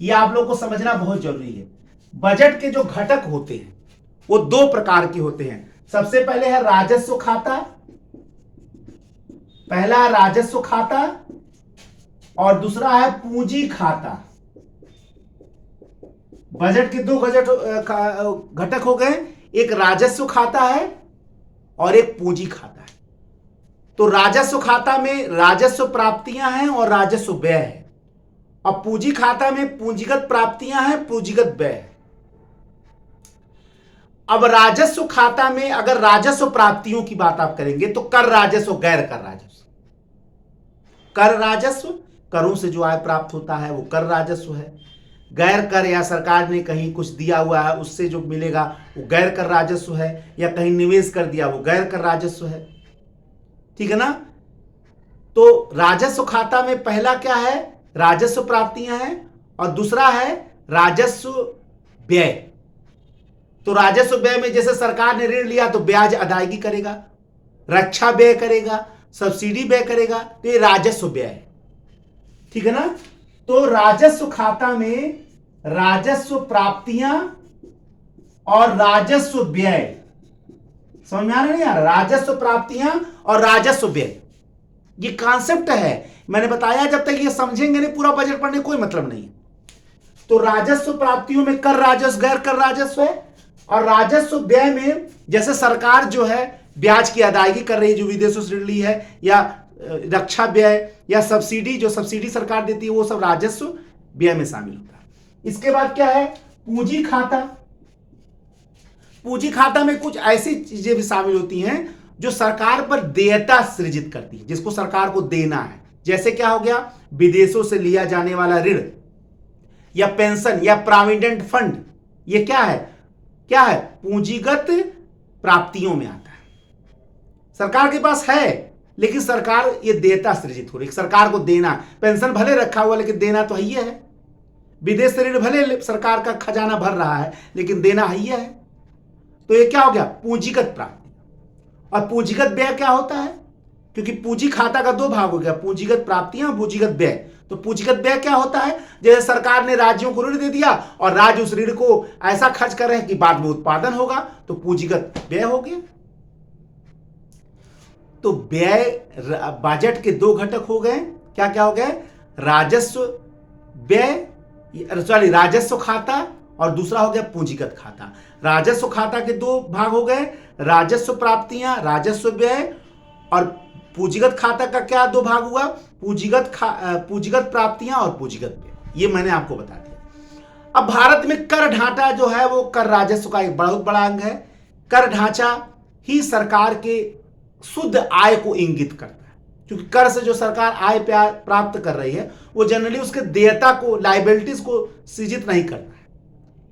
ये आप लोग को समझना बहुत जरूरी है। बजट के जो घटक होते हैं वो 2 प्रकार के होते हैं। सबसे पहले है राजस्व खाता, पहला राजस्व खाता और दूसरा है पूंजी खाता। बजट के 2 घटक हो गए, एक राजस्व खाता है और एक पूंजी खाता है। तो राजस्व खाता में राजस्व प्राप्तियां हैं और राजस्व व्यय है, और पूंजी खाता में पूंजीगत प्राप्तियां हैं, पूंजीगत व्यय है। अब राजस्व खाता में अगर राजस्व प्राप्तियों की बात आप करेंगे तो कर राजस्व, गैर कर राजस्व। कर राजस्व, करों से जो आय प्राप्त होता है वो कर राजस्व है। गैर कर या सरकार ने कहीं कुछ दिया हुआ है उससे जो मिलेगा वो गैर कर राजस्व है, या कहीं निवेश कर दिया वो गैर कर राजस्व है। ठीक है ना। तो राजस्व खाता में पहला क्या है, राजस्व प्राप्तियां हैं, और दूसरा है राजस्व व्यय। तो राजस्व व्यय में जैसे सरकार ने ऋण लिया तो ब्याज अदायगी करेगा, रक्षा व्यय करेगा, सब्सिडी व्यय करेगा, तो ये राजस्व व्यय है। ठीक है ना। तो राजस्व खाता में राजस्व प्राप्तियां और राजस्व व्यय, समझ में आ रहा नहीं आ रहा, राजस्व प्राप्तियां और राजस्व व्यय, ये कॉन्सेप्ट है। मैंने बताया जब तक ये समझेंगे नहीं पूरा बजट पढ़ने कोई मतलब नहीं। तो राजस्व प्राप्तियों में कर राजस्व गैर कर राजस्व है, और राजस्व व्यय में जैसे सरकार जो है ब्याज की अदायगी कर रही है जो विदेशों से ऋण ली है, या रक्षा व्यय या सब्सिडी जो सब्सिडी सरकार देती है, वो सब राजस्व व्यय में शामिल होता है। इसके बाद क्या है, पूंजी खाता। पूंजी खाता में कुछ ऐसी चीजें भी शामिल होती हैं जो सरकार पर देयता सृजित करती है, जिसको सरकार को देना है। जैसे क्या हो गया, विदेशों से लिया जाने वाला ऋण, या पेंशन, या प्रोविडेंट फंड, ये क्या है, क्या है, पूंजीगत प्राप्तियों में आता है। सरकार के पास है लेकिन सरकार ये देयता सृजित हो रही है, सरकार को देना। पेंशन भले रखा हुआ लेकिन देना तो ही है। विदेश से ऋण भले सरकार का खजाना भर रहा है लेकिन देना ही है। तो ये क्या हो गया, पूंजीगत प्राप्ति। और पूंजीगत व्यय क्या होता है, क्योंकि पूंजी खाता का दो भाग हो गया, पूंजीगत प्राप्तियां और पूंजीगत व्यय। तो पूंजीगत व्यय क्या होता है, जैसे सरकार ने राज्यों को ऋण दे दिया और राज्य उस ऋण को ऐसा खर्च कर रहे हैं कि बाद में उत्पादन होगा, तो पूंजीगत व्यय हो गया। तो व्यय बजट के दो घटक हो गए, क्या क्या हो गए, राजस्व व्यय, सॉरी राजस्व खाता, और दूसरा हो गया पूंजीगत खाता। राजस्व खाता के दो भाग हो गए, राजस्व प्राप्तियां, राजस्व व्यय, और पूंजीगत खाता का क्या दो भाग हुआ, पूंजीगत प्राप्तियां और पूंजीगत व्यय। ये मैंने आपको बता दिया। अब भारत में कर ढांचा जो है वो कर राजस्व का एक बहुत बड़ा अंग है। कर ढांचा ही सरकार के शुद्ध आय को इंगित करता है, क्योंकि कर से जो सरकार आय प्राप्त कर रही है वो जनरली उसके देयता को, लायबिलिटीज को सृजित नहीं करता है।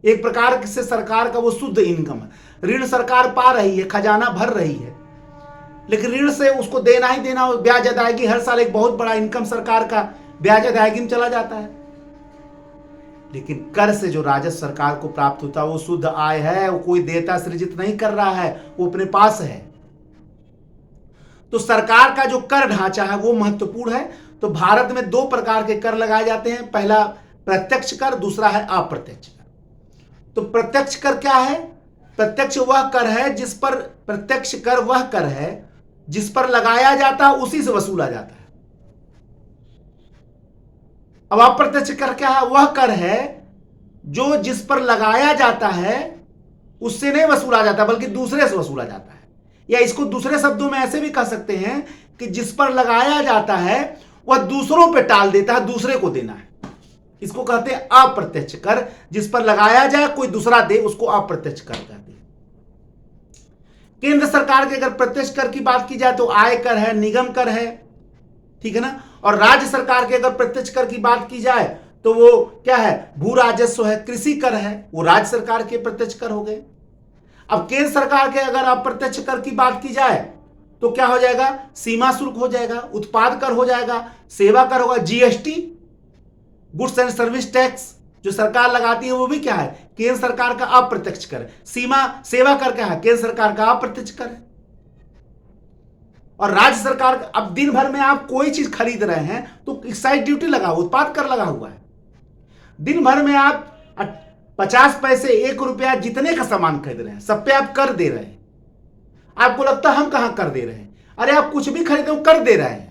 एक प्रकार से सरकार का वो शुद्ध इनकम है। ऋण सरकार पा रही है, खजाना भर रही है, लेकिन ऋण से उसको देना ही देना, ब्याज अदायगी हर साल एक बहुत बड़ा इनकम सरकार का ब्याज अदायगी में चला जाता है। लेकिन कर से जो राजस्व सरकार को प्राप्त होता है वो शुद्ध आय है, वो कोई देयता सृजित नहीं कर रहा है, वो अपने पास है। तो सरकार का जो कर ढांचा है वो महत्वपूर्ण है। तो भारत में दो प्रकार के कर लगाए जाते हैं, पहला प्रत्यक्ष कर, दूसरा है अप्रत्यक्ष कर। तो प्रत्यक्ष कर क्या है, प्रत्यक्ष वह कर है जिस पर, प्रत्यक्ष कर वह कर है जिस पर लगाया जाता है उसी से वसूला जाता है। अब अप्रत्यक्ष कर क्या है, वह कर है जो जिस पर लगाया जाता है उससे नहीं वसूला जाता बल्कि दूसरे से वसूला जाता है। या इसको दूसरे शब्दों में ऐसे भी कह सकते हैं कि जिस पर लगाया जाता है वह दूसरों पे टाल देता है, दूसरे को देना है। इसको कहते हैं अप्रत्यक्ष कर। जिस पर लगाया जाए कोई दूसरा दे उसको अप्रत्यक्ष कर कहते हैं। केंद्र सरकार के अगर प्रत्यक्ष कर की बात की जाए तो आय कर है, निगम कर है, ठीक है ना। और राज्य सरकार के अगर प्रत्यक्ष कर की बात की जाए तो वो क्या है, भू राजस्व है, कृषि कर है, वो राज्य सरकार के प्रत्यक्ष कर हो गए। अब केंद्र सरकार के अगर अप्रत्यक्ष कर की बात की जाए तो क्या हो जाएगा, सीमा शुल्क हो जाएगा, उत्पाद कर हो जाएगा, सेवा कर होगा, GST, goods and service tax जो सरकार लगाती है वो भी क्या है, केंद्र सरकार का अप्रत्यक्ष कर। सेवा कर क्या है, केंद्र सरकार का अप्रत्यक्ष कर है। और राज्य सरकार, अब दिन भर में आप कोई चीज खरीद रहे हैं तो एक्साइज ड्यूटी लगा हुआ, उत्पाद कर लगा हुआ है। दिन भर में आप 50 पैसे, 1 रुपया जितने का सामान खरीद रहे हैं सब पे आप कर दे रहे हैं। आपको लगता है हम कहां कर दे रहे हैं, अरे आप कुछ भी खरीदे कर दे रहे हैं,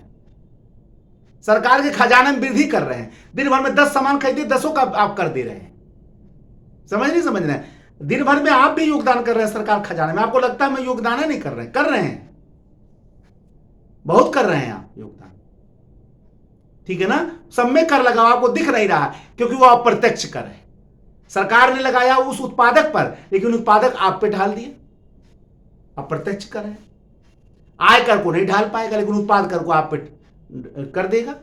सरकार के खजाने में वृद्धि कर रहे हैं। दिन भर में 10 सामान खरीदे 10 का आप कर दे रहे हैं। समझ रहे हैं, दिन भर में आप भी योगदान कर रहे हैं सरकार खजाने में। आपको लगता है मैं योगदान नहीं कर रहे हैं, कर रहे हैं, बहुत कर रहे हैं आप योगदान, ठीक है ना। सब में कर लगा आपको दिख नहीं रहा क्योंकि वो अप्रत्यक्ष कर है। सरकार ने लगाया उस उत्पादक पर लेकिन उत्पादक आप पे ढाल दिए, अप्रत्यक्ष कर है। आय कर को नहीं ढाल पाएगा लेकिन उत्पाद कर को आप पे कर देगा।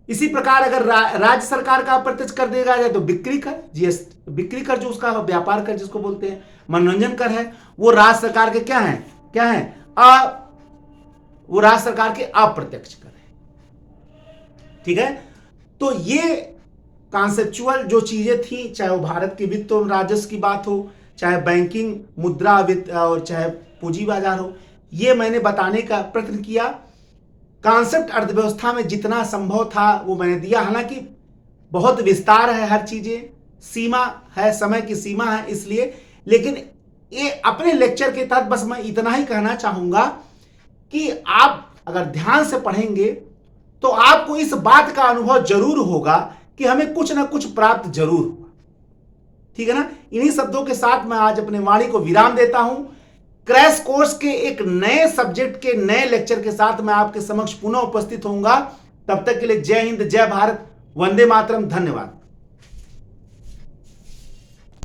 इसी प्रकार अगर राज्य सरकार का अप्रत्यक्ष कर देगा जाए तो बिक्री कर, जीएसटी, बिक्री कर जो उसका व्यापार कर जिसको बोलते हैं, मनोरंजन कर है, वो राज्य सरकार के क्या है वो राज्य सरकार के अप्रत्यक्ष कर है। ठीक है, तो ये कॉन्सेप्चुअल जो चीजें थी, चाहे वो भारत के वित्त और राजस्व की बात हो, चाहे बैंकिंग, मुद्रा, वित्त और चाहे पूंजी बाजार हो, ये मैंने बताने का प्रयत्न किया। कॉन्सेप्ट अर्थव्यवस्था में जितना संभव था वो मैंने दिया। हालांकि बहुत विस्तार है, हर चीजें, सीमा है, समय की सीमा है इसलिए, लेकिन ये अपने लेक्चर के तहत बस मैं इतना ही कहना चाहूंगा कि आप अगर ध्यान से पढ़ेंगे तो आपको इस बात का अनुभव जरूर होगा कि हमें कुछ ना कुछ प्राप्त जरूर होगा। ठीक है ना। इन्हीं शब्दों के साथ मैं आज अपने वाणी को विराम देता हूं। क्रैश कोर्स के एक नए सब्जेक्ट के नए लेक्चर के साथ मैं आपके समक्ष पुनः उपस्थित होऊंगा। तब तक के लिए जय हिंद, जय भारत, वंदे मातरम, धन्यवाद।